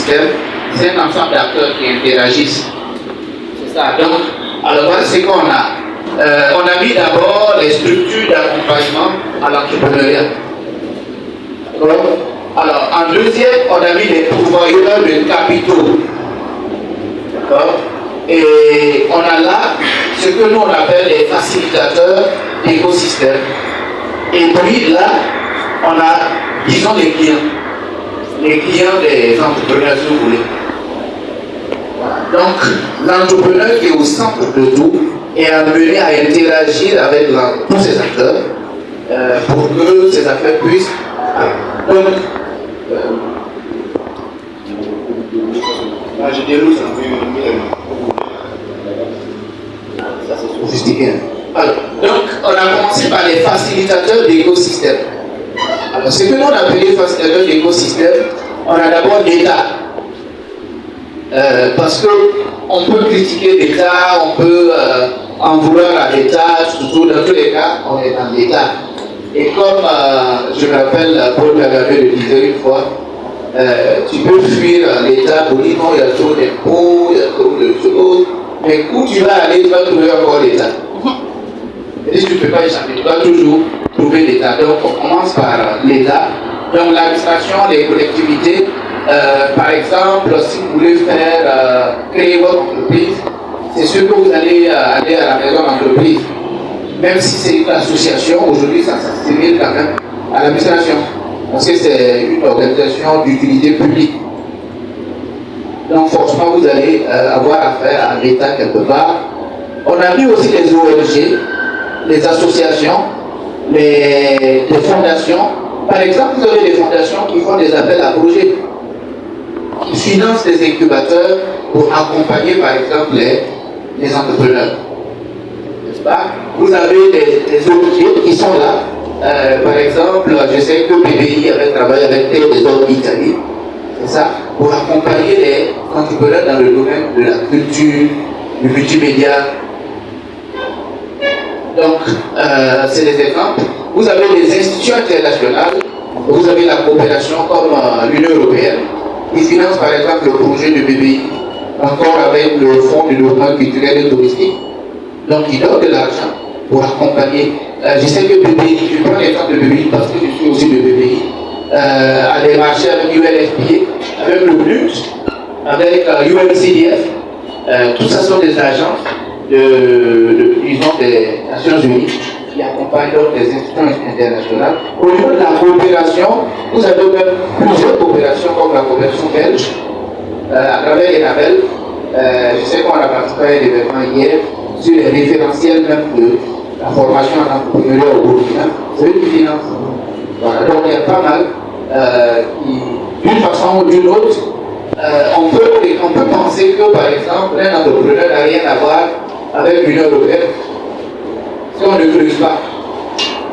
l'écosystème, c'est un ensemble d'acteurs qui interagissent. C'est ça. Donc, alors voilà ce qu'on a. On a mis d'abord les structures d'accompagnement à l'entrepreneuriat. Alors, en deuxième, on a mis les pourvoyeurs de capitaux. D'accord? Et on a là ce que nous on appelle les facilitateurs d'écosystème. Et puis là, on a, disons, les clients des entrepreneurs, si vous voulez. Voilà. Donc, l'entrepreneur qui est au centre de tout est amené à interagir avec tous ces acteurs pour que ces affaires puissent. Donc, je déroule ça. Ça c'est sophistiqué. Alors, donc, on a commencé par les facilitateurs d'écosystème. Alors, ce que nous on appelle les facilitateurs d'écosystème, on a d'abord l'État. Parce qu'on peut critiquer l'État, on peut en vouloir à l'État, surtout dans tous les cas, on est dans l'État. Et comme je me rappelle, Paul Kagame le disait une fois, tu peux fuir l'État pour dire non, il y a trop d'impôts, il y a trop de choses, mais où tu vas aller, tu vas trouver encore l'État. Et si tu ne peux pas échapper, tu vas toujours trouver l'État. Donc on commence par l'État. Donc l'administration, les collectivités, par exemple, si vous voulez créer votre entreprise, c'est sûr que vous allez aller à la maison d'entreprise. Même si c'est une association, aujourd'hui ça s'assimile quand même à l'administration. Parce que c'est une organisation d'utilité publique. Donc forcément vous allez avoir affaire à l'État quelque part. On a mis aussi les ONG, les associations, les fondations. Par exemple, vous avez des fondations qui font des appels à projets, qui financent des incubateurs pour accompagner par exemple les entrepreneurs. N'est-ce pas? Vous avez des ONG qui sont là. Par exemple, je sais que BBI avait travaillé avec des autres d'Italie, c'est ça, pour accompagner les entrepreneurs dans le domaine de la culture, du multimédia. Donc, c'est des exemples. Vous avez des institutions internationales, vous avez la coopération comme l'Union européenne, qui finance par exemple le projet de BBI, encore avec le Fonds de développement culturel et touristique. Donc, ils donnent de l'argent pour accompagner. Je sais que BBI, je prends l'exemple de BBI parce que je suis aussi de BBI, a démarché avec UNFPA, avec le BNUT, avec UNCDF. Tout ça sont des agences disons, des Nations Unies qui accompagnent donc des institutions internationales. Au niveau de la coopération, vous avez même plusieurs coopérations comme la coopération belge, à travers les labels. Je sais qu'on a participé à un événement hier sur les référentiels même de la formation en entrepreneuriat au Burkina. C'est eux qui financent. Voilà, donc il y a pas mal qui, d'une façon ou d'une autre, on peut penser que par exemple, un entrepreneur n'a rien à voir avec l'Union européenne. Si on ne creuse pas,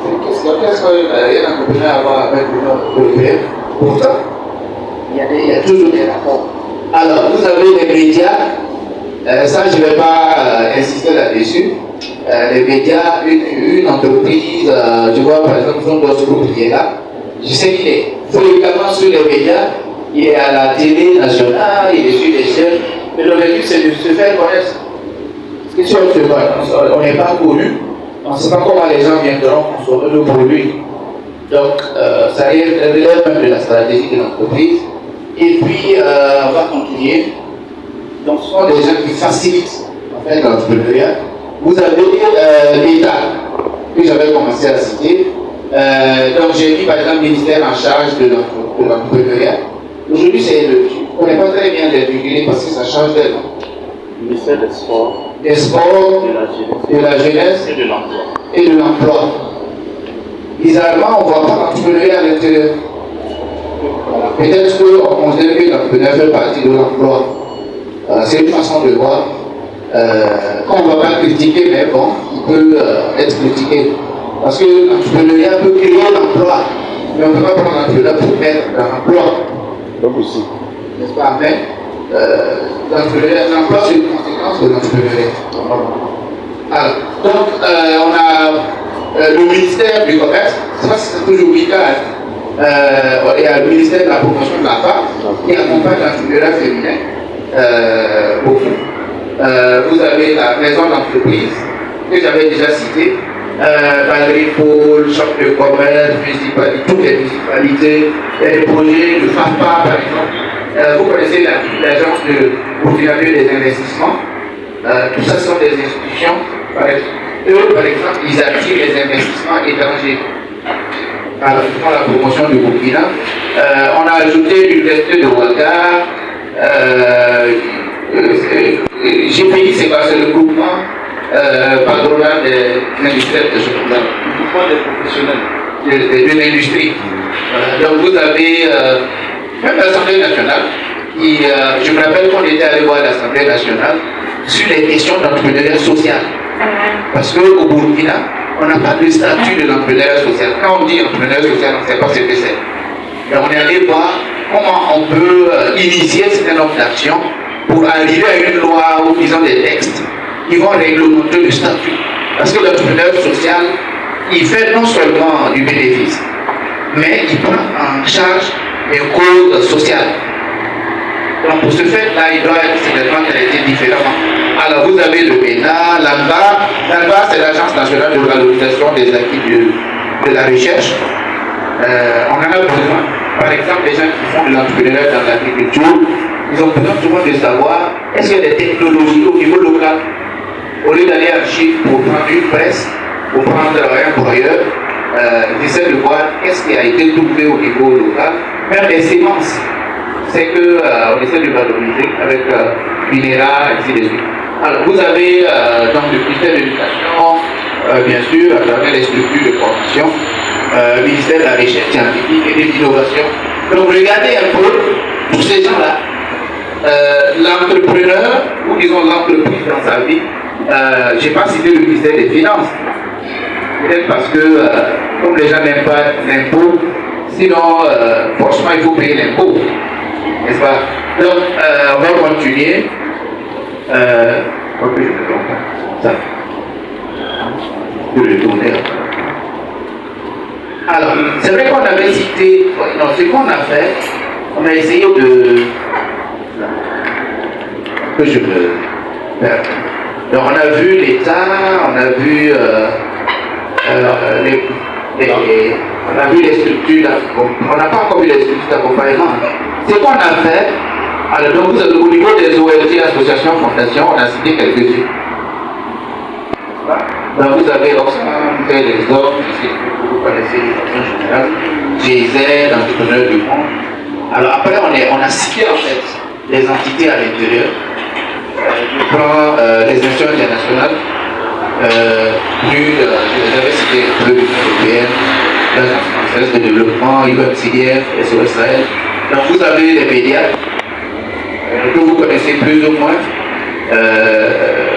qu'est-ce qu'un entrepreneur a à voir avec l'Union européenne? Pourtant, il y a toujours des rapports. Alors, vous avez les médias, ça je ne vais pas insister là-dessus. Les médias, une entreprise, je vois par exemple Zondos Group qui est là, je sais qu'il est fréquemment sur les médias, il est à la télé nationale, il est sur les chaînes, mais l'objectif c'est de se faire connaître. Parce que si on n'est pas connu, on ne sait pas comment les gens viendront consommer nos produits. Donc, ça relève même de la stratégie de l'entreprise. Et puis, on va continuer. Donc, ce sont des gens qui facilitent en fait l'entrepreneuriat. Vous avez l'État, que j'avais commencé à citer. Donc, j'ai mis par exemple le ministère en charge de l'entrepreneuriat. Aujourd'hui, on n'est pas très bien régulier parce que ça change de nom. Le ministère des Sports. Des sports, de la jeunesse et de l'emploi. Et de l'emploi. Bizarrement, on ne voit pas l'entrepreneuriat à l'intérieur. Peut-être qu'on dirait que l'entrepreneuriat fait partie de l'emploi. C'est une façon de voir. Qu'on ne va pas critiquer, mais bon, il peut être critiqué. Parce que l'entrepreneuriat peut créer l'emploi, mais on ne peut pas prendre l'entrepreneuriat pour mettre dans l'emploi. Donc aussi. N'est-ce pas? Mais l'emploi, c'est une conséquence de l'entrepreneuriat. Alors, donc, on a le ministère du commerce, c'est pas si c'est toujours le cas. Il y a le ministère de la promotion de la femme qui accompagne l'entrepreneuriat féminin beaucoup. Vous avez la maison d'entreprise que j'avais déjà citée, Valérie Paul, Chambre de commerce, toutes les municipalités, il y a des projets de FAFA par exemple. Vous connaissez l'agence de coordination des investissements. Tout ça sont des institutions. Eux, par exemple, ils attirent les investissements étrangers. Alors, ils font la promotion du Burkina. On a ajouté l'université de Ouaga. GPI, c'est quoi? C'est le groupement patronal des industriels de secondaire. Le groupement des professionnels de l'industrie. Donc vous avez même l'Assemblée nationale, qui, je me rappelle qu'on était allé voir l'Assemblée nationale sur les questions d'entrepreneuriat social. Parce qu'au Burkina, on n'a pas de statut de l'entrepreneuriat social. Quand on dit entrepreneuriat social, on ne sait pas ce que c'est. Et on est allé voir comment on peut initier un certain nombre d'actions pour arriver à une loi ou disons des textes qui vont réglementer le statut. Parce que l'entrepreneur social, il fait non seulement du bénéfice, mais il prend en charge les causes sociales. Donc pour ce fait-là, il doit être certainement traité différemment. Alors vous avez le MENA, l'ANBA. L'ANBA, c'est l'Agence nationale de valorisation des acquis de la recherche. On en a besoin. Par exemple, les gens qui font de l'entrepreneuriat dans l'agriculture, ils ont besoin souvent de savoir est-ce qu'il y a des technologies au niveau local. Au lieu d'aller en Chine pour prendre une presse, pour prendre un broyeur, ils essaient de voir qu'est-ce qui a été trouvé au niveau local. Même les sémences, c'est qu'on essaie de valoriser avec minéral, ainsi de suite. Alors vous avez donc le ministère de l'Éducation, bien sûr, à travers les structures de formation, le ministère de la Recherche scientifique et de l'Innovation. Donc regardez un peu tous ces gens-là. L'entrepreneur, ou disons l'entreprise dans sa vie, je n'ai pas cité le ministère des Finances. Peut-être parce que, comme les gens n'aiment pas l'impôt, sinon, forcément, il faut payer l'impôt. N'est-ce pas? Donc, on va continuer. Ok, je me trompe. Ça. Je vais tourner. Alors, c'est vrai qu'on avait cité. Non, ce qu'on a fait, on a essayé de. Que je me perds. Donc, on a vu l'État, on a vu. On a vu les structures, on n'a pas encore vu les structures d'accompagnement. Ce qu'on a fait, alors donc vous avez, au niveau des ONG, associations, fondations, on a cité quelques-unes. Donc vous avez Oxfam, Fait les Hommes, vous connaissez les générales, GIZ, Entrepreneurs du Monde. Alors après on a cité en fait les entités à l'intérieur. Je prends les institutions internationales. Je avais cité un peu l'Union européenne, l'Agence française de développement, UNCDF, SOS Sahel. Donc vous avez les médias que vous connaissez plus ou moins.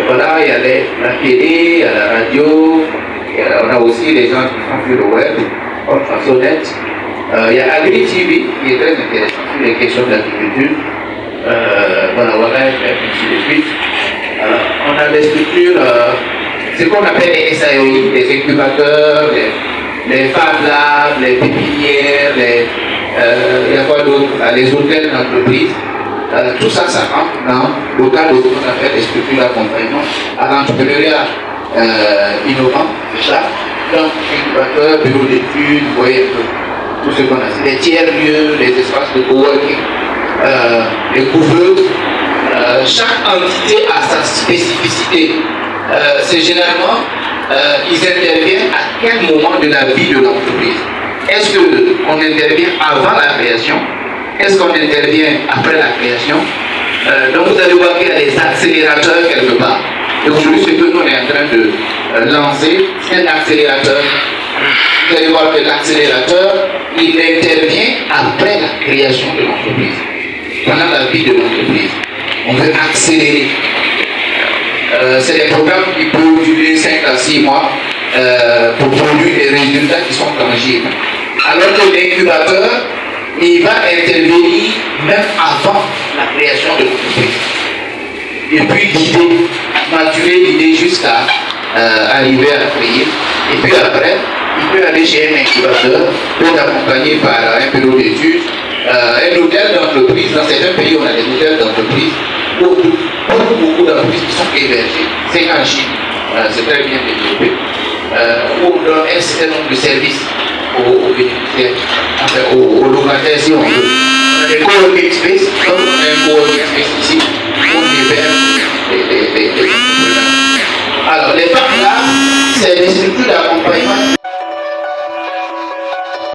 Voilà, il y a la télé, il y a la radio, on a aussi les gens qui sont sur le web, comme Façonnette. Il y a Agri TV qui est très intéressant sur les questions d'agriculture. Voilà, ainsi de suite. Alors, on a des structures. Ce qu'on appelle les SAOI, les incubateurs, les Fab Labs, les pépinières, il y a quoi d'autre, les hôtels d'entreprise. Tout ça, ça rentre dans le cadre de ce qu'on appelle les structures d'accompagnement à l'entrepreneuriat innovant, c'est ça. Donc, incubateurs, bureaux d'études, vous voyez tout ce qu'on a dit, les tiers-lieux, les espaces de coworking, les couveuses. Chaque entité a sa spécificité. C'est généralement, ils interviennent à quel moment de la vie de l'entreprise. Est-ce qu'on intervient avant la création? Est-ce qu'on intervient après la création? Donc vous allez voir qu'il y a des accélérateurs quelque part. Et aujourd'hui, ce que nous on est en train de lancer, c'est un accélérateur. Vous allez voir que l'accélérateur, il intervient après la création de l'entreprise, pendant la vie de l'entreprise. On veut accélérer. C'est des programmes qui peuvent durer 5 à 6 mois pour produire des résultats qui sont tangibles. Alors que l'incubateur, il va intervenir même avant la création de l'entreprise. Et puis guider, maturer l'idée jusqu'à arriver à la créer. Et puis après, il peut aller chez un incubateur, peut être accompagné par un bureau d'études, un hôtel d'entreprise. Dans certains pays, on a des hôtels d'entreprise, beaucoup d'entreprises qui sont hébergées. C'est qu'en Chine, c'est très bien développé, où on donne un certain nombre de services aux bénéficiaires, enfin aux locataires si on veut. On a des coworking space, comme on a un coworking space ici, on héberge les entrepreneurs. Alors les PAC là, c'est des structures d'accompagnement